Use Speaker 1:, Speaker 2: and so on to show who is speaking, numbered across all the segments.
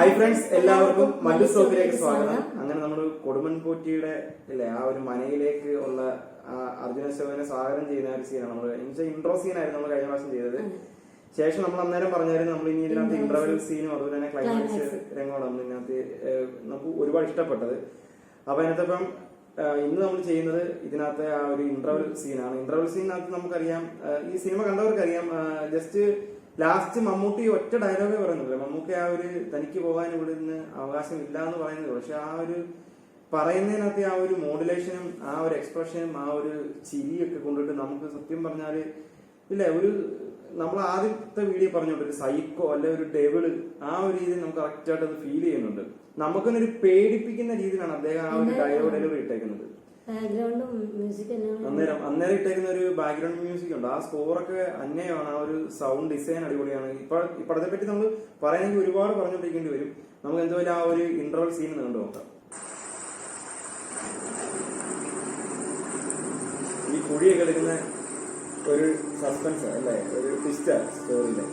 Speaker 1: Hi friends, എല്ലാവർക്കും മല്ലു സ്റ്റോക്കിലേക്ക് സ്വാഗതം. അങ്ങനെ നമ്മൾ കൊടുമൺപോറ്റിയുടെ അല്ലേ ആ ഒരു മനയിലേക്ക് ഉള്ള അർജുന അശോകനെ സ്വാഗതം ചെയ്യുന്ന ഒരു സീനാണ് നമ്മൾ. ഇൻട്രോ സീനായിരുന്നു നമ്മൾ കഴിഞ്ഞ പ്രാവശ്യം ചെയ്തത്. ശേഷം നമ്മൾ അന്നേരം പറഞ്ഞായിരുന്നു നമ്മൾ ഇനി ഇതിനകത്ത് ഇന്റർവെൽ സീനും അതുപോലെ തന്നെ ക്ലൈമാക്സ് രംഗമാണ് നമ്മൾ ഇതിനകത്ത് നമുക്ക് ഒരുപാട് ഇഷ്ടപ്പെട്ടത്. അപ്പൊ അതിനകത്തിപ്പം ഇന്ന് നമ്മൾ ചെയ്യുന്നത് ഇതിനകത്ത് ആ ഒരു ഇന്റർവെൽ സീനാണ്. ഇന്റർവെൽ സീനിനകത്ത് നമുക്കറിയാം, ഈ സിനിമ കണ്ടവർക്കറിയാം, ജസ്റ്റ് ലാസ്റ്റ് മമ്മൂട്ടി ഒറ്റ ഡയലോഗേ പറയുന്നില്ല. മമ്മൂട്ടി ആ ഒരു തനിക്ക് പോകാൻ ഇവിടെ നിന്ന് അവകാശം ഇല്ല എന്ന് പറയുന്നത്, പക്ഷെ ആ ഒരു പറയുന്നതിനകത്ത് ആ ഒരു മോഡുലേഷനും ആ ഒരു എക്സ്പ്രഷനും ആ ഒരു ചിരിയൊക്കെ കൊണ്ടിട്ട് നമുക്ക് സത്യം പറഞ്ഞാല് ഇല്ലേ, ഒരു നമ്മൾ ആദ്യത്തെ വീഡിയോ പറഞ്ഞോണ്ട് ഒരു സൈക്കോ അല്ലെ ഒരു ഡെവിള് ആ ഒരു രീതിയിൽ നമുക്ക് കറക്റ്റ് ആയിട്ട് അത് ഫീൽ ചെയ്യുന്നുണ്ട്. നമുക്കൊന്നൊരു പേടിപ്പിക്കുന്ന രീതിയിലാണ് അദ്ദേഹം ആ ഒരു ഡയലോഗ് ഡെലിവറി ഇട്ടേക്കുന്നത്. അന്നേരം ഇട്ടേക്കുന്ന ഒരു ബാക്ക്ഗ്രൗണ്ട് മ്യൂസിക് ഉണ്ട്. ആ സ്കോറൊക്കെ അന്യമാണ്. ആ ഒരു സൗണ്ട് ഡിസൈൻ അടിപൊളിയാണ്. ഈ പടത്തെ പറ്റി നമ്മൾ പറയണമെങ്കിൽ ഒരുപാട് പറഞ്ഞുകൊണ്ടിരിക്കേണ്ടി വരും. നമുക്ക് എന്തായാലും ആ ഒരു ഇന്റർവൽ സീൻ കണ്ടു നോക്കാം. ഈ കുഴിയൊക്കെ എടുക്കുന്ന ഒരു സസ്പെൻസ് അല്ലേ, ഒരു ട്വിസ്റ്റ് സ്റ്റോറിയിലെ.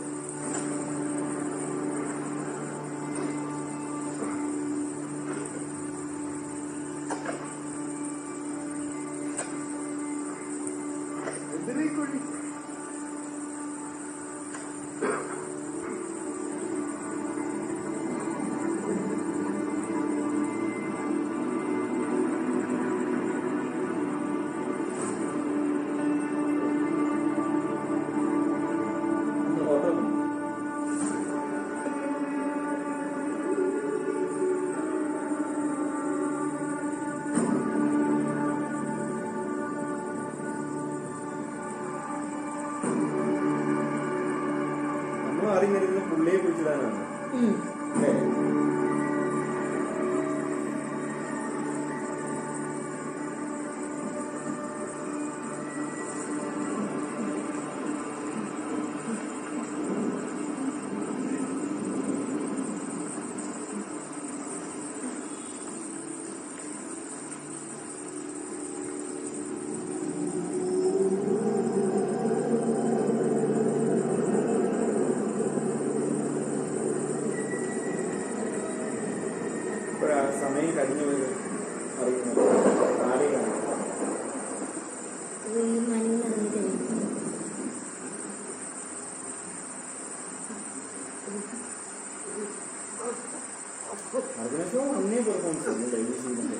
Speaker 1: അറിഞ്ഞിരുന്ന പുള്ളിയെ കുറിച്ചിടാനാണ്. സമയം കഴിഞ്ഞു പോയി അറിയുന്നത് താടിയാണ്. അർജുനശോ അന്നേ പെർഫോമൻസ് ഡെയിലി സീനിന്റെ.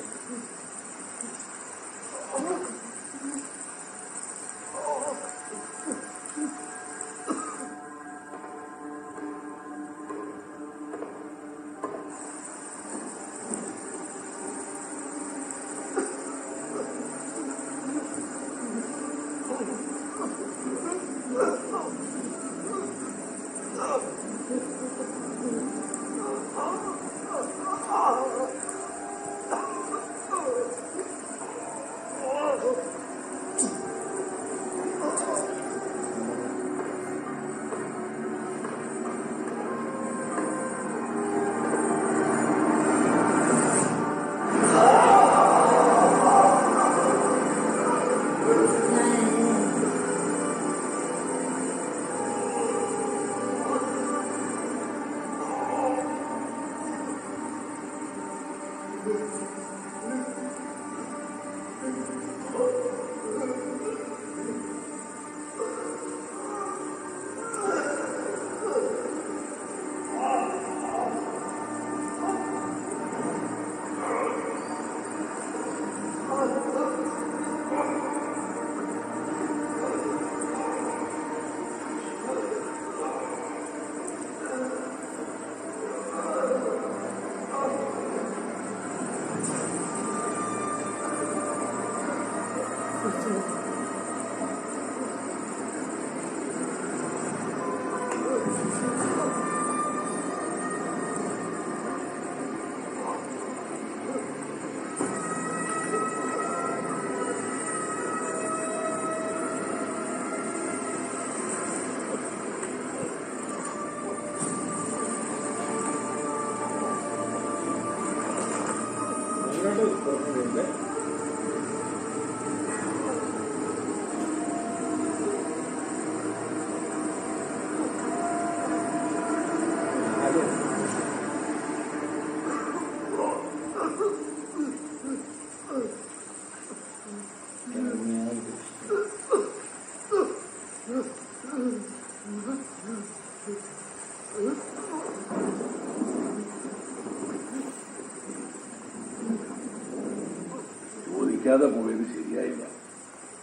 Speaker 2: ചോദിക്കാതെ പോയത് ശരിയായില്ല.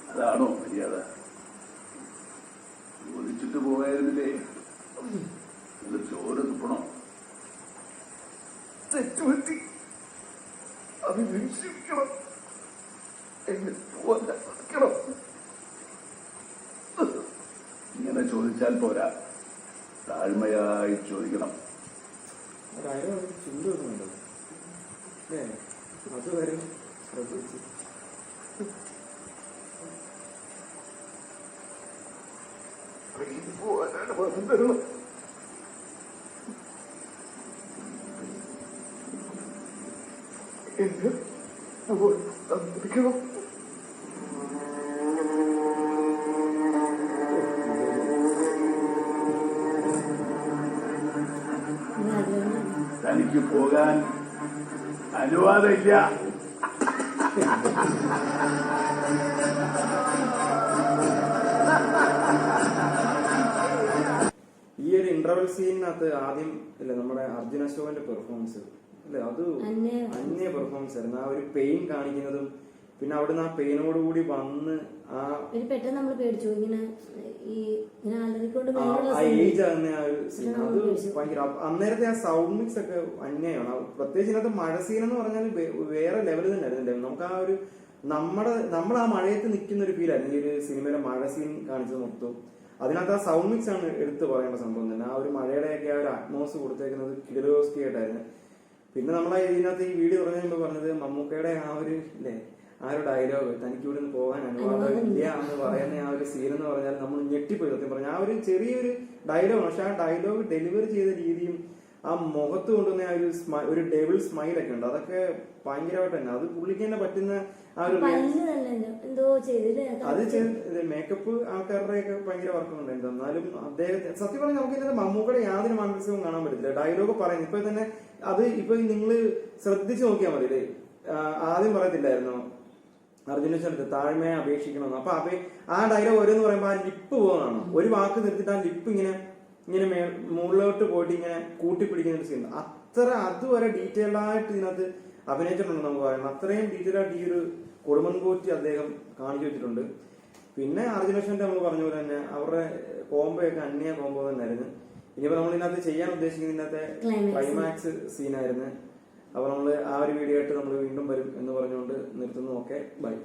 Speaker 2: അതാണോ മര്യാദ? ചോദിച്ചിട്ട് പോയായിരുന്നില്ലേ? ഇത് ചോറ് തുപ്പണോ? തെറ്റുപറ്റി, അത് നിശ്ചയിക്കണം. എന്നെ പോകാൻ ഇങ്ങനെ ചോദിച്ചാൽ പോരാ, താഴ്മയായി ചോദിക്കണം.
Speaker 1: ചുണ്ട് വെക്കുന്നുണ്ടോ? അത് വരും ശ്രദ്ധിച്ച്.
Speaker 2: പോകാനാണ് പണം തരണം. എന്നെ തന്നിരിക്കണം. തനിക്ക് പോകാൻ അനുവാദമില്ല.
Speaker 1: ഈ ഒരു ഇന്റർവെൽ സീനിനകത്ത് ആദ്യം ഇല്ല നമ്മുടെ അർജുൻ അശോകന്റെ പെർഫോമൻസ് അല്ലെ, അത് അന്യ പെർഫോമൻസ് ആയിരുന്നു. ആ ഒരു പെയിൻ കാണിക്കുന്നതും പിന്നെ അവിടുന്ന് ആ പെയിനോട് കൂടി വന്ന് ആ
Speaker 3: പെട്ടെന്ന് നമ്മൾ പേടിച്ചു ഇങ്ങനെ
Speaker 1: ഏജ് ആകുന്ന ആ ഒരു സീൻ, അത് ഭയങ്കര. അന്നേരത്തെ ആ സൗണ്ട് മിക്സ് ഒക്കെ അന്യമാണ്. പ്രത്യേകിച്ച് ഇതിനകത്ത് മഴ സീൻ എന്ന് പറഞ്ഞാൽ വേറെ ലെവൽ തന്നെ ആയിരുന്നില്ലേ. നമുക്ക് ആ ഒരു നമ്മൾ ആ മഴയത്ത് നിൽക്കുന്ന ഒരു ഫീൽ ആയിരുന്നു ഈ ഒരു സിനിമയിലെ മഴ സീൻ കാണിച്ചത് മൊത്തം. അതിനകത്ത് ആ സൗണ്ട് മിക്സ് ആണ് എടുത്തു പറയേണ്ട സംഭവം തന്നെ. ആ ഒരു മഴയുടെയൊക്കെ ആ ഒരു അറ്റ്മോസ് കൊടുത്തേക്കുന്നത് കിഡിലോസ്കി ആയിട്ടായിരുന്നു. പിന്നെ നമ്മളെ ഇതിനകത്ത് ഈ വീഡിയോ പറഞ്ഞ പറഞ്ഞത് മമ്മൂക്കയുടെ ആ ഒരു ഇല്ലേ, ആ ഒരു ഡയലോഗ്, തനിക്ക് ഇവിടെ നിന്ന് പോകാൻ അനുവാദം ഇല്ല എന്ന് പറയുന്ന ആ ഒരു സീൻ എന്ന് പറഞ്ഞാൽ നമ്മൾ ഞെട്ടിപ്പോയി സത്യം പറഞ്ഞാൽ. ആ ഒരു ചെറിയൊരു ഡയലോഗ്, പക്ഷെ ആ ഡയലോഗ് ഡെലിവറി ചെയ്ത രീതിയും ആ മുഖത്ത് കൊണ്ടുവന്ന ആ ഒരു ഡെവിൾ സ്മൈലൊക്കെ ഉണ്ട്, അതൊക്കെ ഭയങ്കരമായിട്ട് തന്നെ അത് പുള്ളിക്ക് തന്നെ പറ്റുന്ന ആ ഒരു അത് മേക്കപ്പ് ആൾക്കാരുടെ ഒക്കെ ഭയങ്കര വർക്കുണ്ടായിരുന്നു. എന്നാലും അദ്ദേഹത്തെ സത്യം പറഞ്ഞാൽ നമുക്ക് ഇതിന്റെ മമ്മൂക്കയുടെ യാതൊരു മാനസികവും കാണാൻ പറ്റില്ല. ഡയലോഗ് പറയുന്നത് ഇപ്പൊ തന്നെ അത് ഇപ്പൊ നിങ്ങൾ ശ്രദ്ധിച്ചു നോക്കിയാൽ മതി അല്ലേ. ആദ്യം പറയത്തില്ലായിരുന്നോ അർജുനടുത്ത് താഴ്മയെ അപേക്ഷിക്കണമെന്ന്. അപ്പൊ ആ ഡയലോഗ് ഓരോന്ന് പറയുമ്പോ ആ ലിപ്പ് പോകുന്നതാണ്. ഒരു വാക്ക് നിർത്തിയിട്ട് ആ ലിപ്പ് ഇങ്ങനെ മുകളിലോട്ട് പോയിട്ട് ഇങ്ങനെ കൂട്ടിപ്പിടിക്കുന്ന ഒരു സീൻ. അത്ര അതുവരെ ഡീറ്റെയിൽഡ് ആയിട്ട് ഇതിനകത്ത് അഭിനയിച്ചിട്ടുണ്ട് നമുക്ക് പറയുന്നത്. അത്രയും ഡീറ്റെയിൽ ആയിട്ട് ഈ ഒരു കൊടുമൺപോറ്റി അദ്ദേഹം കാണിച്ചു വെച്ചിട്ടുണ്ട്. പിന്നെ അർജുനേഷന്റെ നമ്മൾ പറഞ്ഞ പോലെ തന്നെ അവരുടെ കോംബോ ഒക്കെ അന്യ കോംബോ തന്നെയായിരുന്നു. ഇനിയിപ്പോ നമ്മൾ ഇതിനകത്ത് ചെയ്യാൻ ഉദ്ദേശിക്കുന്ന ഇതിനകത്തെ ക്ലൈമാക്സ് സീനായിരുന്നു. അപ്പൊ നമ്മള് ആ ഒരു വീഡിയോ ആയിട്ട് നമ്മൾ വീണ്ടും വരും എന്ന് പറഞ്ഞുകൊണ്ട് നിർത്തുന്നു. Okay, by.